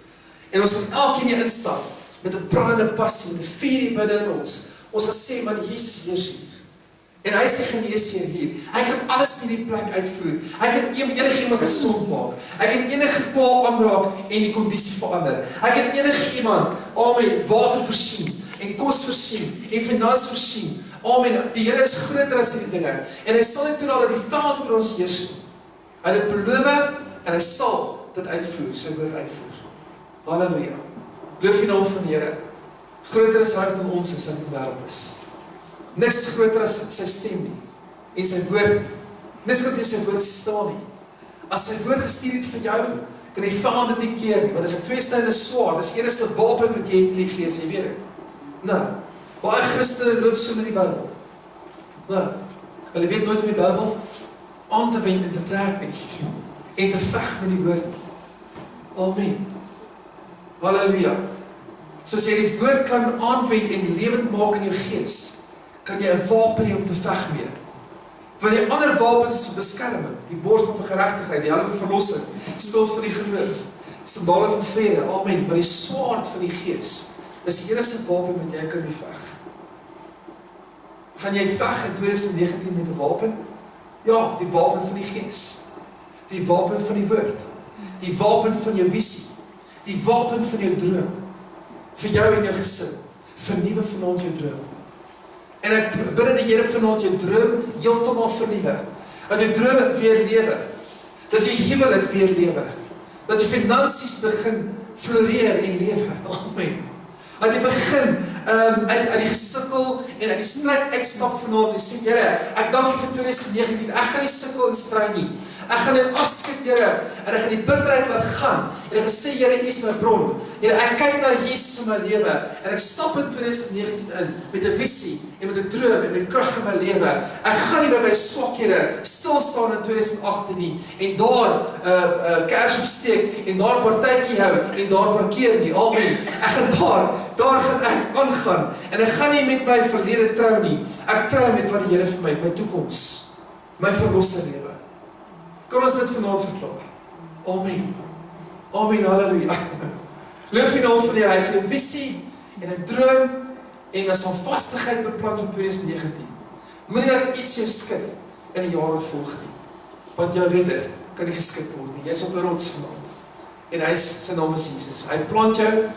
En ons gaan elkeen hier instap, met 'n brandende passie, met 'n vuur hier binne in ons. Ons gaan sê, man, Jesus heers hier. En hy is die geneesheer hier. Hy kan alles in die plek uitvoer. Hy kan enigiemand gesond maak. Hy kan enige kwaal aanraak en die kondisie verander. Hy kan enigiemand, amen, water voorsien, en kos voorsien, en finansies voorsien. Amen, die Here is groter as die dinge. En hy sal nie toelaat dat die vyand oor ons heers nie. Hy het dit beloof, en hy sal dit uitvoer, sy woord uitvoer. Halleluja. Loof die naam van die Here. Groter is hy wat in ons is, in die wêreld is. Niks groter as sy stem nie. En sy woord, niks wat in sy woord staan nie. As sy woord gestuur het vir jou, kan die vyand dit nie keer nie, want dit is 'n tweesnydende swaard, dis die enigste wapen wat jy het in die gees, jy weet dit. Nou, baie Christene loop so met die Bybel. Nou, hulle weet nooit om die Bybel aan te wend en te trek nie, en te veg met die woord nie. Amen. Halleluja. Soos jy die woord kan aanwend en lewend maak in jou gees, kan jy 'n wapen hê om te veg mee. Want die ander wapens is beskerming, die borstel van geregtigheid, die helm van verlossing, skild van die geloof, simbole van vrede, amen. Maar die swaard van die gees is die enigste wapen wat jy kan veg. Gaan jy veg in 2019 met 'n wapen? Ja, die wapen van die gees. Die wapen van die woord. Die wapen van jou visie. Die wapen van jou droom. Vir jou en jou gesin. Vernuwe vanaand jou droom. En ek bid die Here vanaand jou droom heeltemal vernuwe. Dat jou drome weer lewe. Dat jou huwelik weer lewe. Dat jou finansies begin floreer en lewe. Amen. Dat jy begin uit die gesukkel en uit die stryd uitstap vanaand en sê, Here, ek dank U vir 2019. Ek gaan nie sukkel en stry nie. Ek gaan dit afskud, Here, en ek gaan die bitterheid laat gaan. En ek gaan sê, Here, U is my bron. Here, ek kyk na Jesus in my lewe en ek stap in 2019 in met 'n visie en met 'n droom en met krag in my lewe. Ek gaan nie by my swakhede stil staan in 2018 nie en daar kers opsteek en daar partytjie hou en daar parkeer nie. Amen. Ek gaan daar gaan ek aangaan en ek gaan nie met my verlede trou nie. Ek trou met wat die Here vir my toekoms, my verlosser lewe. Kan ons dit vanaand verklaar? Amen. Amen, halleluja. Loof die naam van die Here, hy het vir 'n visie en 'n droom en 'n standvastigheid beplan vir 2019. Moenie dat iets jou skud in die jaar wat volg nie. Want jou redder kan nie geskik word nie. Jy is op 'n rots vanaand. En sy naam is Jesus. Hy plant jou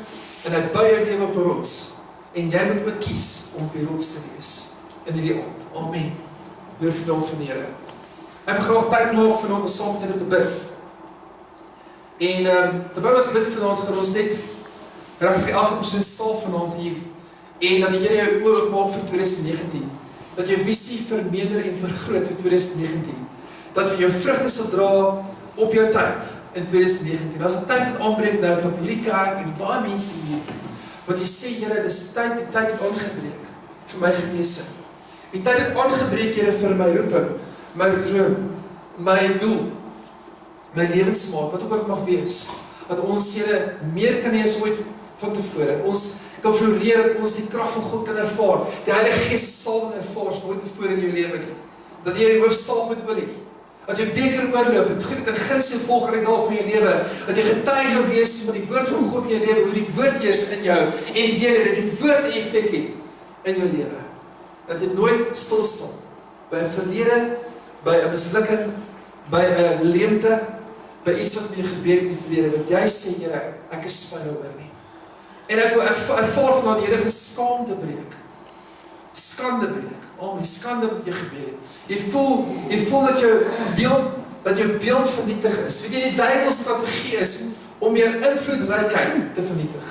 en hy bou jou lewe op 'n rots. En jy moet ook kies om op die rots te wees in hierdie aand. Amen. Loof die naam van die Here. Ek wil graag tyd maak vanaand om saam met julle te bid. En terwyl ons bid vanaand, gaan ons net regtig vir elke persoon stil vanaand hier en dat die Here jou oë oopmaak vir 2019. Dat jou visie vermeerder en vergroot vir 2019. Dat jy jou vrugte sal dra op jou tyd in 2019. Daar's 'n tyd wat aanbreek nou van hierdie kerk en baie mense hier. Wat jy sê, Here, dis tyd, die tyd het aangebreek vir my genesing. Die tyd het aangebreek, Here, vir my roeping, my droom, my doel, my lewensmaat, wat ook al dit mag wees. Dat ons, Here, meer kan hê as ooit van tevore. Dat ons kan floreer, dat ons die krag van God kan ervaar. Die Heilige Gees sal ervaar, as nooit tevore in jou lewe nie. Dat jy die hoofsaak met olie. Dat jy beker oorloop, het goed en guns en volgende daal van jou lewe. Dat jy getuig gaan wees van die woord van God in jou lewe, hoe die woord heers in jou, en deur die woord effek het in jou lewe. Dat jy nooit stil staan by 'n verlede, by 'n mislukking, by 'n leemte, by iets wat met jou gebeur het in die verlede, wat jy sê, Here, ek is spyt daaroor nie. En ek ervaar vanaand die Here vir skaamte breek. Skande breek. Die skande wat jy gebeur het. Jy voel dat jou beeld vernietig is. Weet jy, die duiwel strategie is om jou invloedrykheid te vernietig.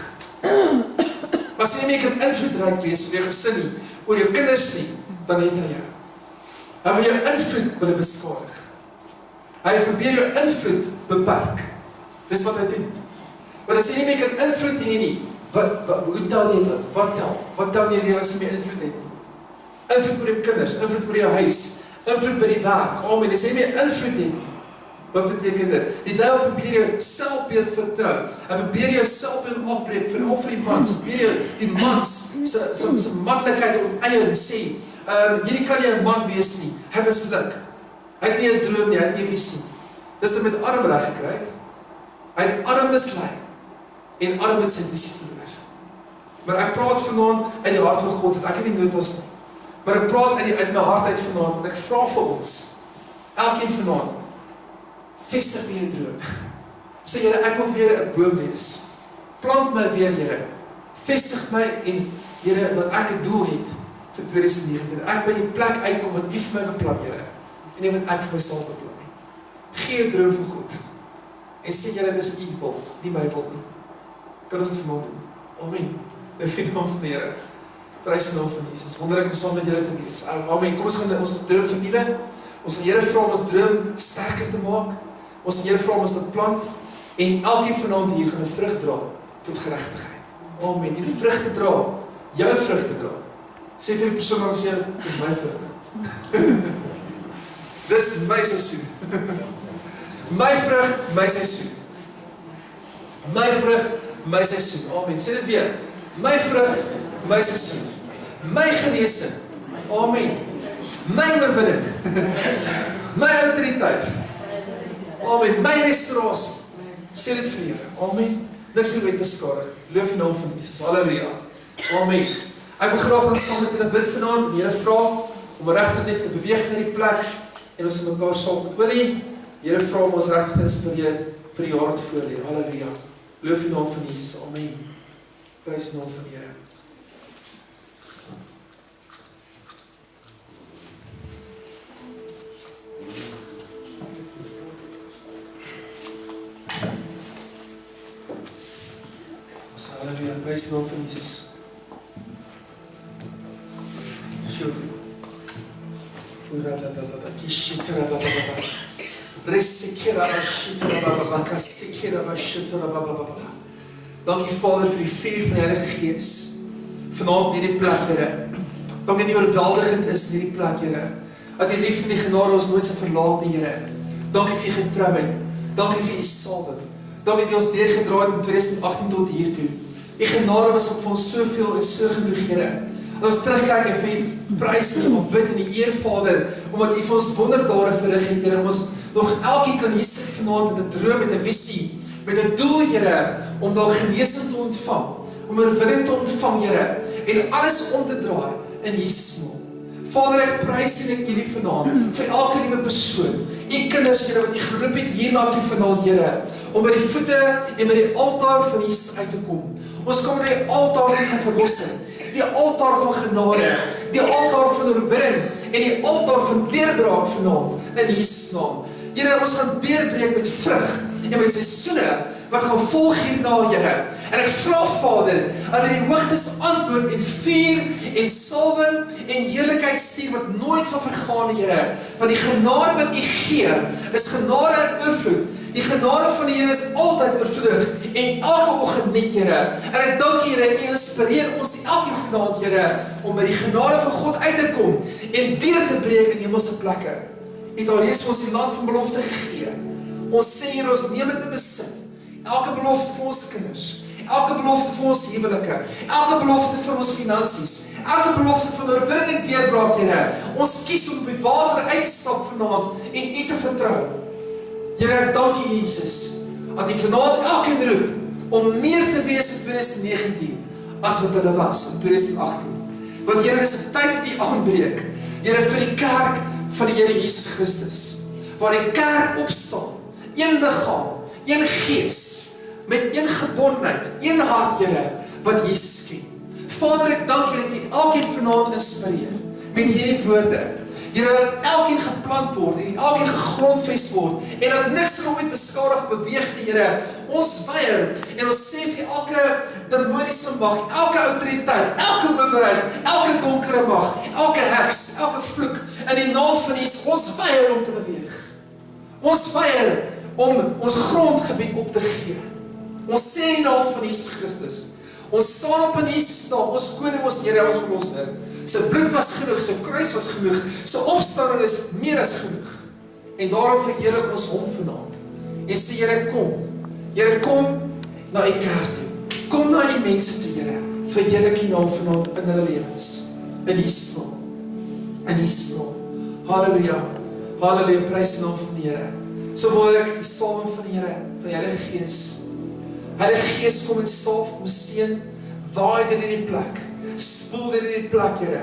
As jy nie meer kan invloedryk wees oor jou gesin nie, oor jou kinders nie, dan het hy jou. Hy wil jou invloed wil beskadig. Hy probeer jou invloed beperk. Dis wat hy doen. Maar as jy nie meer kan invloed hê nie, hoe tel jy dit? Wat tel jy lewe as jy meer invloed het? Invloed oor jou kinders, invloed oor jou huis, invloed by die werk. Amen. As jy nie meer invloed het, wat beteken dit? Die duiwel probeer jou selfbeeld verknou. Hy probeer jou selfbeeld afbreek, veral vir die mans. Hy probeer jou die mans se manlikheid oneien en sê, hierdie kan nie 'n man wees nie. Hy misluk. Hy het nie 'n droom nie, hy het nie 'n visie. Dis dit met Adam reg gekry. Hy het Adam mislei. en alle met sy visie verloor. Maar ek praat vanaand uit die hart van God, en ek het nie notas nie. Maar ek praat uit my hart uit vanaand, en ek vra vir ons, elkeen vanaand, vestig weer 'n droom. Sê Here, ek wil weer 'n boom wees. Plant my weer, Here. Vestig my en Here, dat ek 'n doel het vir 2019. Ek by die plek uitkom wat U vir my beplan, Here. En nie wat ek vir myself beplan nie. Gee 'n droom van God. En sê Here, dis U wil, nie my wil nie. Kan ons dit vanaand doen? Amen. Nou vir die naam van die Here. Prys die naam van Jesus. Wonderlik om saam met julle te wees. Amen. Kom ons gaan ons droom vernuwe. Ons gaan die Here vra om ons droom sterker te maak. Ons gaan die Here vra om ons te plant. En elkeen vanaand hier gaan 'n vrug dra tot geregtigheid. Amen. En vrug te dra. Jou vrug te dra. Sê vir die persoon wat sê, dis my vrug. Dis my seisoen. My vrug, my seisoen. My vrug, my seisoen. Amen. Sê dit weer. My vrug, my seisoen. My genesing. Amen. My oorwinning. My autoriteit. Amen. My restaurasie. Sê dit vir Here. Amen. Niks doen met beskadig. Loof die naam van Jesus. Halleluja. Amen. Ek wil graag dan saam met julle bid vanaand en Here vra om regtig net te beweeg na die plek en ons het mekaar saam met olie. Here vra om ons regtig te inspireer vir die jaar wat voor lê. Halleluja. Loof die naam van Jesus. Amen. Prys die naam van die Here. Halleluja, prys die naam van Jesus. Sjoe. Dankie Vader vir die vuur van die Heilige Gees. Vanaand in hierdie plek, Here. Dankie dat U oorweldigend is in hierdie plek, Here. Dat U liefde en die genade ons nooit sal verlaat nie, Here. Dankie vir U getrouheid. Dankie vir U salwing. Dankie dat U ons deurgedra het in 2018 tot hier toe. U genade was op ons soveel en so genoeg, Here. Dat ons terugkyk en vir U prys en opbid en die eer, Vader, omdat U vir ons wonderdade verrig het, Here, om ons nog elkeen kan hier sit vanaand met 'n droom, met 'n visie, met 'n doel, Here, om daar genesing te ontvang, om 'n oorwinning te ontvang, Here, en alles om te draai in Jesus naam. Vader, ek prys en ek eer U vanaand vir elke liewe persoon, U kinders, Here, wat U geroep het hierna toe vanaand, Here, om by die voete en by die altaar van Jesus uit te kom. Ons kom by die altaar van verlossing, die altaar van genade, die altaar van oorwinning en die altaar van deurbraak vanaand in Jesus naam. Here, ons gaan deurbreek met vrug en met seisoene wat gaan volg hierna, Here. En ek vra, Vader, dat U die hoogtes antwoord en vuur en salwing en heerlikheid stuur wat nooit sal vergaan, Here. Want die genade wat U gee, is genade in oorvloed. Die genade van die Here is altyd oorvloedig en elke oggend nuut, Here. En ek dank U, Here, U inspireer ons elke vanaand, Here, om by die genade van God uit te kom en deur te breek in hemelse plekke. U het alreeds vir ons die land van belofte gegee. Ons sê, Here, ons neem dit in besit. Elke belofte vir ons kinders, elke belofte vir ons huwelike, elke belofte vir ons finansies, elke belofte van oorwinning en deurbraak, Here. Ons kies om op die water uit te stap vanaand en U te vertrou. Here, ek dank U, Jesus, dat U vanaand elkeen roep om meer te wees in 2019 as wat hulle was in 2018. Want Here, dis 'n tyd dat U aanbreek. Here, vir die kerk van die Here Jesus Christus, waar die kerk opstaan, een liggaam, een gees, met een gebondenheid, een hart, Here, wat Jesus ken. Vader, ek dank U dat U elkeen vanaand inspireer met hierdie woorde. Here, dat elkeen geplant word en elkeen gegrondves word en dat niks nooit beskadig beweeg nie, Here. Ons weier en ons sê vir elke demoniese mag, elke autoriteit, elke owerheid, elke donkere mag, elke heks, elke vloek in die naam van Jesus, ons weier om te beweeg. Ons weier om ons grondgebied op te gee. Ons sê in die naam van Jesus Christus. Ons staan op in Jesus naam, ons koning, ons Here, ons verlosser. Sy bloed was genoeg, sy kruis was genoeg, sy opstanding is meer as genoeg. En daarom verheerlik ons hom vanaand. En sê, Here, kom. Here, kom na U kerk toe. Kom na die mense toe, Here. Verheerlik U naam vanaand in hulle lewens. In Jesus naam. In Jesus naam. Halleluja. Halleluja, prys die naam van die Here. So word ek die salwing van die Here, van die Heilige Gees, Heilige Gees kom en salf, kom seën, waai dit in die plek, spoel dit in die plek, Here.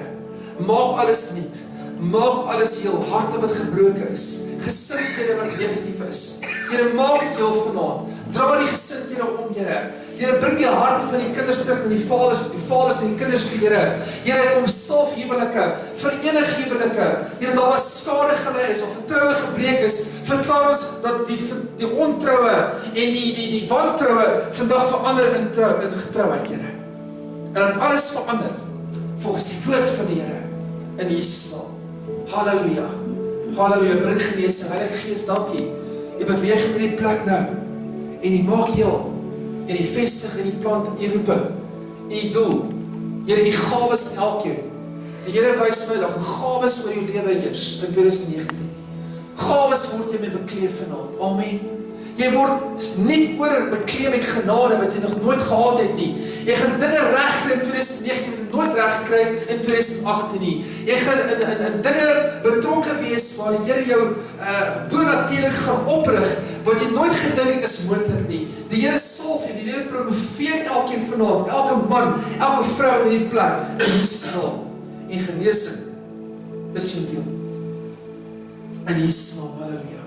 Maak alles nuut, maak alles heel, harte wat gebroken is, gesindhede wat negatief is. Here, maak dit heel vanaand, dra die gesindhede om, Here. Here, bring die harte van die kinders terug na die vaders en die kinders toe, Here. Here, kom salf huwelike, verenig huwelike. Here, daar wat skade gelei is, of vertroue gebreek is, verklaar ons dat die ontroue en die wantroue vandag verander in getrouheid, Here. En dan alles verander, volgens die woord van die Here, in Jesus naam. Halleluja, halleluja, bring genesing, Heilige Gees, dankie. Jy beweeg in die plek nou, en jy maak heel, en jy vestig in die plant, en jy roepe, en jy doel, Here, die gawes in elkeen. Die Here wys my dat gawes oor jou lewe heers, in 2019. Gawes word jy mee bekleed vanaand, amen. Jy word nie oor bekleed met genade wat jy nog nooit gehad het nie. Jy gaan dinge regkry in 2019 wat jy nooit reg gekry in 2018 nie. Jy gaan in dinge betrokke wees waar die Here jou bonatuurlik gaan oprig wat jy nooit gedink is moontlik nie. Die Here salf jy, die Here promoveer elkeen vanaand, elke man, elke vrou in die plek, in Jesus naam. En genesing is jou deel. In Jesus naam, halleluja.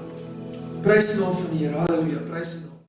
Prys die naam van die Here, halleluja, prys die naam.